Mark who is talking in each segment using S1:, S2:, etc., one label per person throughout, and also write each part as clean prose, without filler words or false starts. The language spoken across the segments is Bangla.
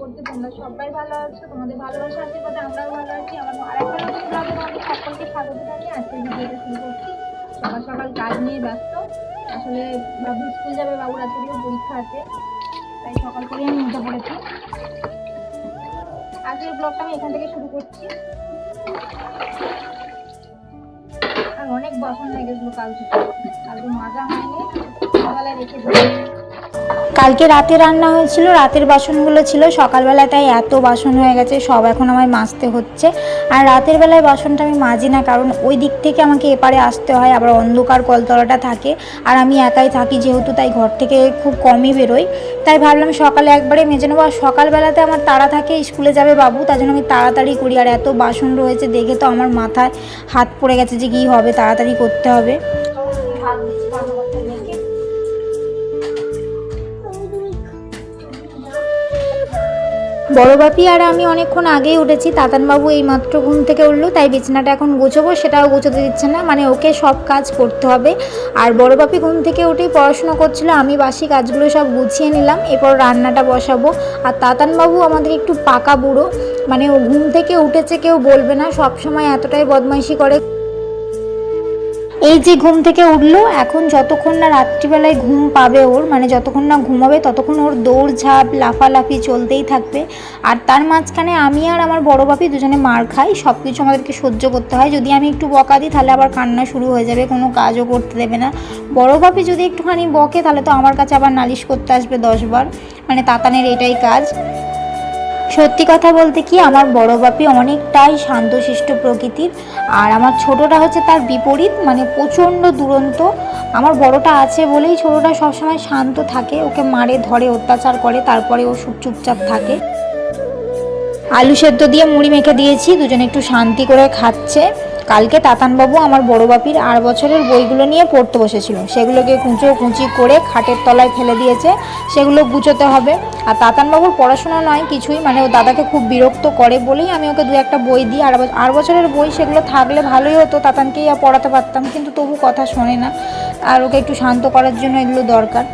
S1: করতে তোমরা সবাই ভালো আছো, তোমাদের ভালোবাসা আশীর্বাদে আমরাও ভালো আছি। আমার আরেকটা নতুন ব্লগে তোমাদের সকলকে স্বাগত জানিয়ে আজকের ভিডিওটা শুরু করছি। সকাল সকাল কাজ নিয়ে ব্যস্ত, আসলে বাবু স্কুল যাবে, বাবুর আজকেও পরীক্ষা আছে, তাই সকাল করে আমি উঠে পড়েছি। আজকের ব্লগটা আমি এখান থেকে শুরু করছি। আর অনেক বাসন হয়ে গেছিলো কালকে মাজা হয়নি, সকালবেলায় রেখে দিই। কালকে রাতে রান্না হয়েছিল, রাতের বাসনগুলো ছিল সকালবেলায়, তাই এত বাসন হয়ে গেছে, সব এখন আমায় মাজতে হচ্ছে। আর রাতের বেলায় বাসনটা আমি মাজি না, কারণ ওই দিক থেকে আমাকে এপারে আসতে হয়, আবার অন্ধকার কলতলাটা থাকে, আর আমি একাই থাকি যেহেতু, তাই ঘর থেকে খুব কমই বেরোই। তাই ভাবলাম সকালে একবারে মেজে নেবো। আর সকালবেলাতে আমার তাড়া থাকে, স্কুলে যাবে বাবু, তার জন্য আমি তাড়াতাড়ি করি। আর এত বাসন রয়েছে দেখে তো আমার মাথায় হাত পড়ে গেছে যে কী হবে, তাড়াতাড়ি করতে হবে। বড় বাপি আর আমি অনেকক্ষণ আগেই উঠেছি, তাতানবাবু এই মাত্র ঘুম থেকে উঠলো, তাই বিছানাটা এখন গুছোবো, সেটাও গুছোতে দিচ্ছে না, মানে ওকে সব কাজ করতে হবে। আর বড় বাপি ঘুম থেকে উঠেই পড়াশোনা করছিল, আমি বাসি কাজগুলো সব গুছিয়ে নিলাম, এরপর রান্নাটা বসাবো। আর তাতানবাবু আমাদের একটু পাকা বুড়ো, মানে ও ঘুম থেকে উঠেছে কেউ বলবে না, সব সময় এতটাই বদমাইশি করে। এই যে ঘুম থেকে উঠলো, এখন যতক্ষণ না রাত্রিবেলায় ঘুম পাবে ওর, মানে যতক্ষণ না ঘুমাবে ততক্ষণ ওর দৌড়ঝাঁপ লাফালাফি চলতেই থাকবে। আর তার মাঝখানে আমি আর আমার বড় বাপি দুজনে মার খাই, সব কিছু আমাদেরকে সহ্য করতে হয়। যদি আমি একটু বকা দিই তাহলে আবার কান্না শুরু হয়ে যাবে, কোনো কাজও করতে দেবে না। বড় বাপি যদি একটুখানি বকে তাহলে তো আমার কাছে আবার নালিশ করতে আসবে 10 বার, মানে তাতানের এটাই কাজ। সত্যি কথা বলতে কি, আমার বড় বাপি অনেকটাই শান্তশিষ্ট প্রকৃতির, আর আমার ছোটটা হচ্ছে তার বিপরীত, মানে প্রচণ্ড দুরন্ত। আমার বড়টা আছে বলেই ছোটটা সবসময় শান্ত থাকে, ওকে মারে ধরে অত্যাচার করে, তারপরে ও চুপচাপ থাকে। আলু সেদ্ধ দিয়ে মুড়ি মেখে দিয়েছি, দুজনে একটু শান্তি করে খাচ্ছে। কালকে তাতানবাবু আমার বড় বাপির 8 বছরের বইগুলো নিয়ে পড়তে বসেছিল, সেগুলোকে কুঁচি করে খাটের তলায় ফেলে দিয়েছে, সেগুলো গুছোতে হবে। আর তাতানবাবুর পড়াশোনা নয় কিছুই, মানে ও দাদাকে খুব বিরক্ত করে বলেই আমি ওকে 2-1টা বই দিই। 8 বছরের বই, সেগুলো থাকলে ভালোই হতো, তাতানকেই পড়াতে পারতাম, কিন্তু তবু কথা শোনে না, আর ওকে একটু শান্ত করার জন্য এগুলো দরকার।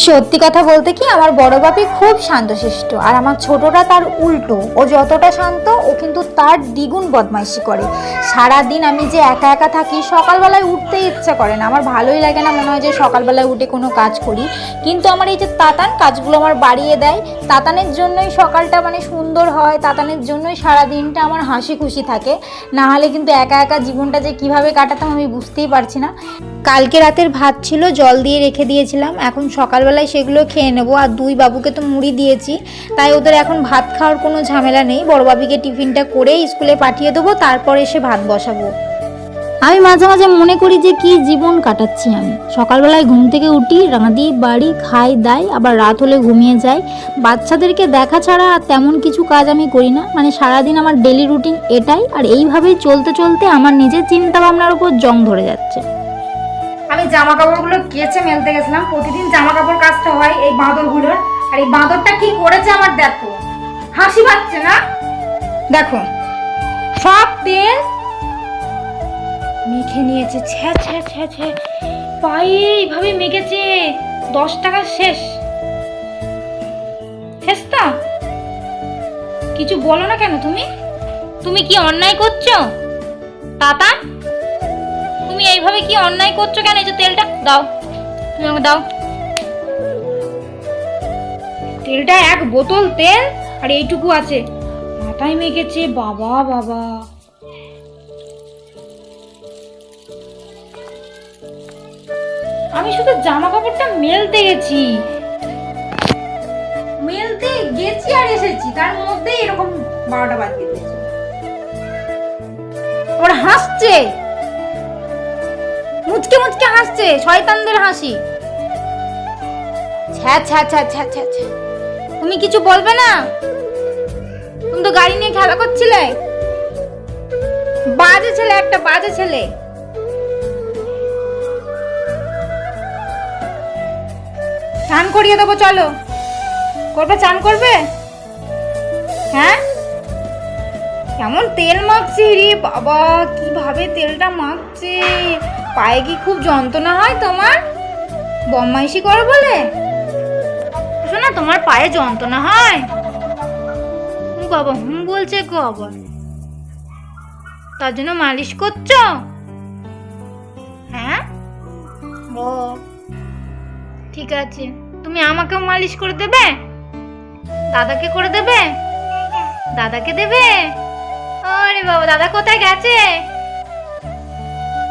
S1: সত্যি কথা বলতে কি, আমার বড় বাপি খুব শান্তশিষ্ট, আর আমার ছোটটা তার উল্টো, ও যতটা শান্ত ও কিন্তু তার দ্বিগুণ বদমাইশি করে। সারাদিন আমি যে একা একা থাকি, সকালবেলায় উঠতে ইচ্ছা করে না, আমার ভালোই লাগে না, মনে হয় যে সকালবেলায় উঠে কোনো কাজ করি। কিন্তু আমার এই যে তাতান কাজগুলো আমার বাড়িয়ে দেয়, তাতানের জন্যই সকালটা মানে সুন্দর হয়, তাতানের জন্যই সারাদিনটা আমার হাসি খুশি থাকে, না হলে কিন্তু একা একা জীবনটা যে কিভাবে কাটাতাম আমি বুঝতেই পারছি না। কালকে রাতের ভাত ছিল, জল দিয়ে রেখে দিয়েছিলাম, এখন সকালবেলায় সেগুলো খেয়ে নেবো। আর 2 বাবুকে তো মুড়ি দিয়েছি, তাই ওদের এখন ভাত খাওয়ার কোনো ঝামেলা নেই। বড় বাবিকে টিফিনটা করে স্কুলে পাঠিয়ে দেবো, তারপর এসে ভাত বসাবো। আমি মাঝে মাঝে মনে করি যে কি জীবন কাটাচ্ছি আমি। সকালবেলায় ঘুম থেকে উঠি, রাঁধি বাড়ি, খাই দাই, আবার রাত হলে ঘুমিয়ে যাই। বাচ্চাদেরকে দেখা ছাড়া আর তেমন কিছু কাজ আমি করি না, মানে সারাদিন আমার ডেলি রুটিন এটাই। আর এইভাবেই চলতে চলতে আমার নিজের চিন্তা ভাবনার উপর জং ধরে যাচ্ছে। আমি জামা কাপড়গুলো কেচে মেলতে গেছিলাম, প্রতিদিন জামা কাপড় কাচতে হয় এই বাঁদরগুলোর, আর এই বাঁদরটা কি করেছে আমার দেখো, হাসি পাচ্ছে না, দেখো সব তেল মেখে নিয়েছে, ছ্যা ছ্যা ছ্যা ছ্যা, পায়ে এইভাবে মেখেছে, 10 টাকা শেষ। হেস্তা, কিছু বলো না কেন তুমি? তুমি কি অন্যায় করছো তাতা? তুমি এইভাবে কি অন্যায় করছো কেন? এই যে তেলটা দাও, তুমি আমাকে দাও। তেলটা 1 বোতল তেল, আর এইটুকু আছে, মাথায় মেখেছে, বাবা বাবা। আমি শুধু জামা কাপড়টা মেলতে গেছি আর এসেছি, তার মধ্যেই এরকম 12টা বাজিয়ে দিয়েছে। ওরা হাসছে, মুচকে মুচকে হাসছে, শয়তানদের হাসি। ছ্যা ছ্যা ছ্যা ছ্যা ছ্যা ছ্যা। তুমি কিছু বলবে না? তুমি তো গাড়ি নিয়ে খেলা করছিলে। বাজে ছেলে, একটা বাজে ছেলে। চান করিয়ে দেবো, চলো। করবে? চান করবে? হ্যাঁ, কেমন তেল মাখছে রে বাবা, কিভাবে তেলটা মাখছে। পায়ে কি খুব যন্ত্রণা হয় তোমার? বদমাইশি করো বলে? শোনা তোমার পায়ে যন্ত্রণা হয়? বাবা বলছে গো আবার, তার জন্য মালিশ করছো? হ্যাঁ ও ঠিক আছে, তুমি আমাকেও মালিশ করে দেবে? দাদাকে করে দেবে? দাদাকে দেবে? আরে বাবা, দাদা কোথায় গেছে?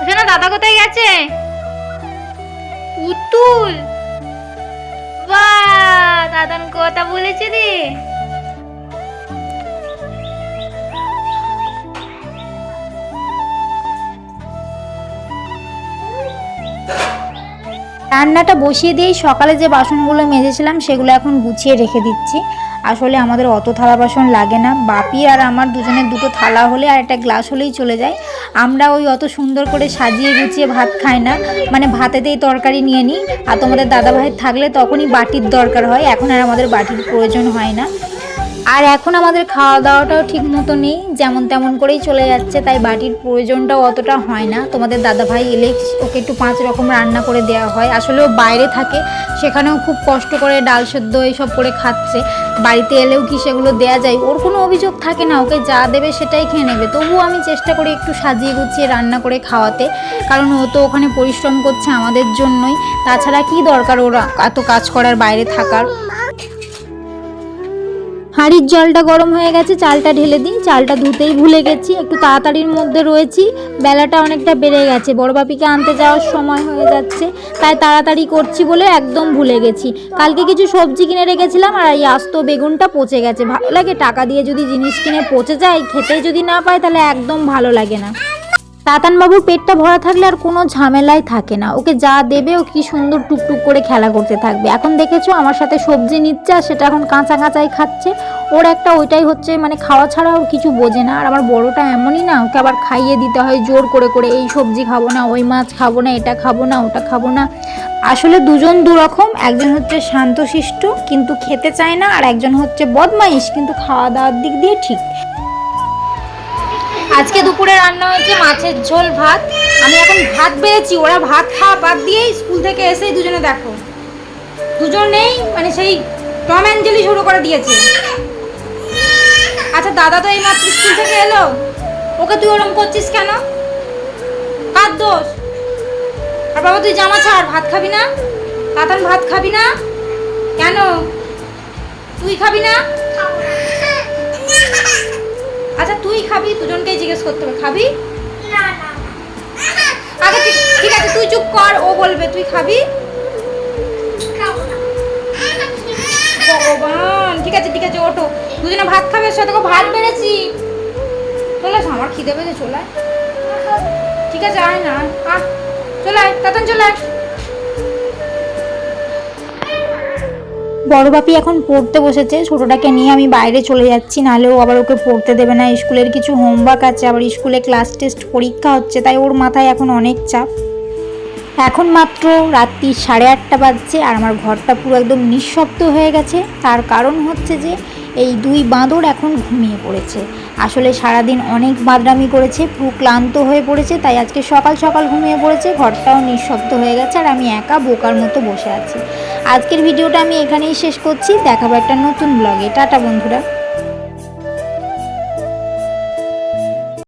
S1: শোনা দাদা কোথায় গেছে? পুতুল, বাহ দাদান কথা বলেছে রে। রান্নাটা বসিয়ে দিয়েই সকালে যে বাসনগুলো মেজেছিলাম সেগুলো এখন গুছিয়ে রেখে দিচ্ছি। আসলে আমাদের অত থালা বাসন লাগে না, বাপি আর আমার দুজনের দুটো থালা হলে আর একটা গ্লাস হলেই চলে যায়। আমরা ওই অত সুন্দর করে সাজিয়ে গুছিয়ে ভাত খাই না, মানে ভাতেতেই তরকারি নিয়ে নিই। আর তোমাদের দাদাভাই থাকলে তখনই বাটির দরকার হয়, এখন আর আমাদের বাটির প্রয়োজন হয় না। আর এখন আমাদের খাওয়া দাওয়াটাও ঠিক মতো নেই, যেমন তেমন করেই চলে যাচ্ছে, তাই বাটির প্রয়োজনটাও অতটা হয় না। তোমাদের দাদাভাই এলে ওকে একটু 5 রকম রান্না করে দেওয়া হয়। আসলে ও বাইরে থাকে, সেখানেও খুব কষ্ট করে ডাল সেদ্ধ এইসব করে খাচ্ছে, বাড়িতে এলেও কি সেগুলো দেয়া যায়? ওর কোনো অভিযোগ থাকে না, ওকে যা দেবে সেটাই খেয়ে নেবে। তবুও আমি চেষ্টা করি একটু সাজিয়ে গুছিয়ে রান্না করে খাওয়াতে, কারণ ও তো ওখানে পরিশ্রম করছে আমাদের জন্যই। তাছাড়া কি দরকার ওর এত কাজ করার, বাইরে থাকার। হাঁড়ির জলটা গরম হয়ে গেছে, চালটা ঢেলে দিই। চালটা ধুতেই ভুলে গেছি, একটু তাড়াতাড়ির মধ্যে রয়েছি, বেলাটা অনেকটা বেড়ে গেছে, বড় বাপিকে আনতে যাওয়ার সময় হয়ে যাচ্ছে, তাই তাড়াতাড়ি করছি বলে একদম ভুলে গেছি। কালকে কিছু সবজি কিনে রেখেছিলাম, আর এই আস্ত বেগুনটা পচে গেছে। ভালো লাগে টাকা দিয়ে যদি জিনিস কিনে পচে যায়, খেতে যদি না পায় তাহলে একদম ভালো লাগে না। তাতানবাবুর পেটটা ভরা থাকলে আর কোনো ঝামেলাই থাকে না, ওকে যা দেবে ও কি সুন্দর টুকটুক করে খেলা করতে থাকবে। এখন দেখেছো আমার সাথে সবজি নিচ্ছে, আর সেটা এখন কাঁচা কাঁচাই খাচ্ছে। ওর একটা ওইটাই হচ্ছে, মানে খাওয়া ছাড়া ওর কিছু বোঝে না। আর আমার বড়টা এমনই না, ওকে আবার খাইয়ে দিতে হয় জোর করে করে, এই সবজি খাবো না, ওই মাছ খাবো না, এটা খাবো না, ওটা খাবো না। আসলে দুজন দুরকম, একজন হচ্ছে শান্তশিষ্ট কিন্তু খেতে চায় না, আর একজন হচ্ছে বদমাইশ কিন্তু খাওয়া দাওয়ার দিক দিয়ে ঠিক। আজকে দুপুরে রান্না হয়েছে মাছের ঝোল ভাত। আমি এখন ভাত বেড়েছি, ওরা ভাত খাওয়া বাদ দিয়েই স্কুল থেকে এসেই দুজনে দেখো, দুজনেই মানে সেই টম অ্যান্ড জেরি শুরু করে দিয়েছে। আচ্ছা দাদা তো এই মাত্র স্কুল থেকে এলো, ওকে তুই ওরম করছিস কেন? কার দোষ? আর বাবা তুই জামা ছাড়, ভাত খাবি না? তাতান ভাত খাবি না কেন? তুই খাবি না? আচ্ছা তুই খাবি, দুজনকেই জিজ্ঞেস করতে হবে, খাবি? আচ্ছা ঠিক আছে তুই চুপ কর, ও বলবে তুই খাবি। ভগবান, ঠিক আছে ঠিক আছে ওঠো, দুজনে ভাত খাবে, সাথে ভাত বেড়েছি। চলে আমার খিদে পেয়েছে, চলে ঠিক আছে আয় না, আয় চলে আয় তাতান, চলে আয়। বড় বাপি এখন পড়তে বসেছে, ছোটোটাকে নিয়ে আমি বাইরে চলে যাচ্ছি, নাহলেও আবার ওকে পড়তে দেবে না। স্কুলের কিছু হোমওয়ার্ক আছে, আবার স্কুলে ক্লাস টেস্ট পরীক্ষা হচ্ছে, তাই ওর মাথায় এখন অনেক চাপ। এখন মাত্র রাত্রি 8:30 বাজছে, আর আমার ঘরটা পুরো একদম নিঃশব্দ হয়ে গেছে। তার কারণ হচ্ছে যে এই 2 বাঁদর এখন ঘুমিয়ে পড়েছে। আসলে সারাদিন অনেক বাদরামি করেছে, পুরো ক্লান্ত হয়ে পড়েছে, তাই আজকে সকাল সকাল ঘুমিয়ে পড়েছে, ঘরটাও নিঃশব্দ হয়ে গেছে, আর আমি একা বোকার মতো বসে আছি। আজকের ভিডিওটা আমি এখানেই শেষ করছি, দেখাবো একটা নতুন ব্লগে। টাটা বন্ধুরা।